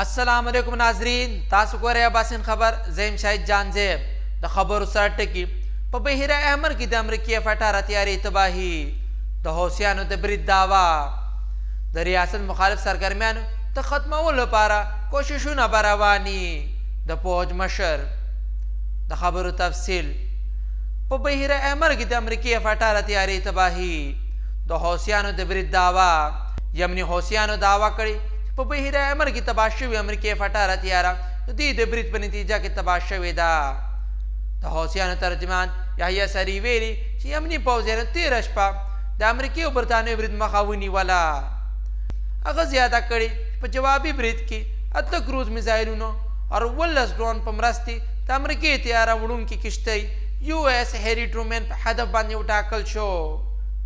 अस्सलाम वालेकुम नाजरीन, तासु ګورئ اباسین خبر. زیم شاهد جان زیب د خبرو سر ټکي. په بحیره احمر کې د امریکې F-18 تیارې تباهي، د حوثیانو د برید دعوا، د ریاست مخالف سرګرمیانو د ختمولو لپاره کوششونه به رواني، د پوج مشر. د خبرو تفصیل. په بحیره احمر کې د امریکې F-18 تیارې تباهي، د حوثیانو د برید دعوا. یمني حوثیانو دعوا کړې په بحیره احمر کې تباه شوې امریکې F-18 تیاره د دې د برید په نتیجه کې تباه شوې ده. د حوثیانو ترجمان یحیی سری ویلي چې یمني پوځیانو تېره شپه د امریکې او برطانیې برید مخه ونیوله. هغه زیاته کړې په جوابي برید کې 8 کروز میزایلونو او 18 ډرون په مرستې د امریکې تیاره وړونکې کشتۍ US هیري ټرومن په هدف باندې وټاکل شو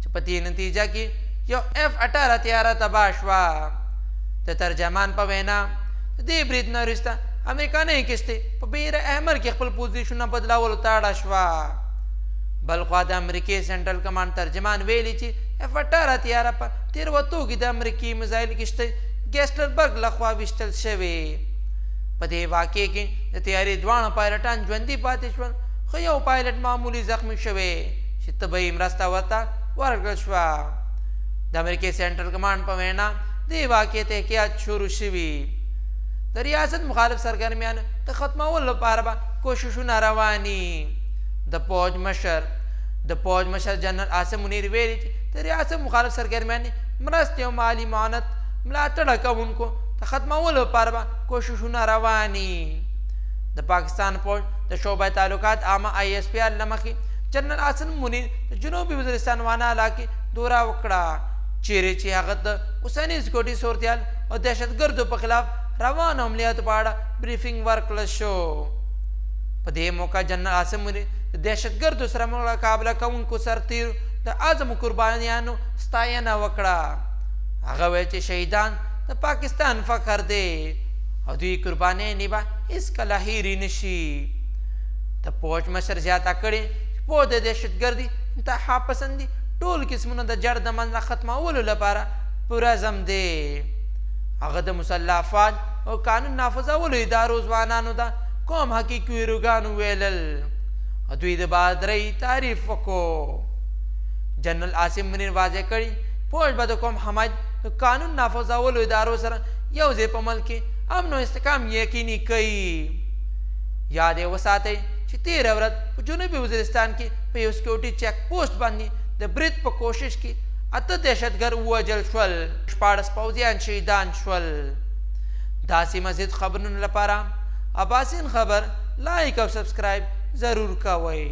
چې په دې نتیجه کې یو F-18 تیاره تباه شوه. د ترجمان په وینا د دې برید نه وروسته امریکایي کشتۍ په بحیره احمر کې خپل پوزیشنونه بدلولو ته اړه شوه. بل خوا د امریکې سنټرل کمانډ ترجمان ویلي چې F-18 تیاره په تېروتو کې د امریکې میزایل کشتۍ ګیسلربرګ لخوا ویشتل شوې. په دې واقعې کې د تیارې دواړه پایلټان ژوندي پاتې شول، خو یو پایلټ معمولی زخمی شوی چې طبیعي مرسته ورته ورکړل شوه. د امریکې سنټرل کمانډ په وینا دې واقعې تحقیقات شروع شوي. د ریاست مخالف سرګرمیانو د ختمولو لپاره به کوششونه رواني. د پوج مشر جنرال عاصم منیر ویلي چې د ریاست مخالف سرګرمیانو مرستې او مالي معاونت ملاتړ کوونکو د ختمولو لپاره به کوششونه رواني. د پاکستان پوج د شعبه تعلقات عامه ISPR له مخې جنرال عاصم منیر د جنوبي وزیرستان وانا علاقې دوره وکړه، چیرې چې هغه د اوسني سکیورټي صورتحال او دهشتګردو په خلاف روانو عملیاتو په اړه بریفینګ ورکړل شو. په دې موقع جنرال عاصم منیر د دهشتګردو سره مقابله کوونکو سرتیرو د اعظمو قربانیانو ستاینه وکړه. هغه ویل چې شهیدان د پاکستان فخر دی او دوی قربانیانې به هېڅکله هېرې نشي. د پوج مشر زیاته کړې چې پوج د دهشتګردي انتها پسندي ټول قسمونه د جړ د منځه ختمولو لپاره پوره عزم دی. هغه د مسلح افواج او قانون نافذولو ادارو ځوانانو ته کوم حقیقي ویروګانو ویلل او دوی د بهادرۍ تعریف وکړو. جنرال عاصم منیر واضح کړي پوج به د قوم حمایت د قانون نافذولو ادارو سره یو ځای په ملک کې امن او استحکام یقیني کوي. یاد یې وساتئ چې تېره ورځ په جنوبي وزیرستان کې په یو سکیورټي چیک پوسټ باندې د برید په کوشش کې 8 دهشتګر ووژل شول، 14 پوځیان شهیدان شول. داسې مزید خبرونو لپاره اباسین خبر لایک او سبسکرایب ضرور کوئ.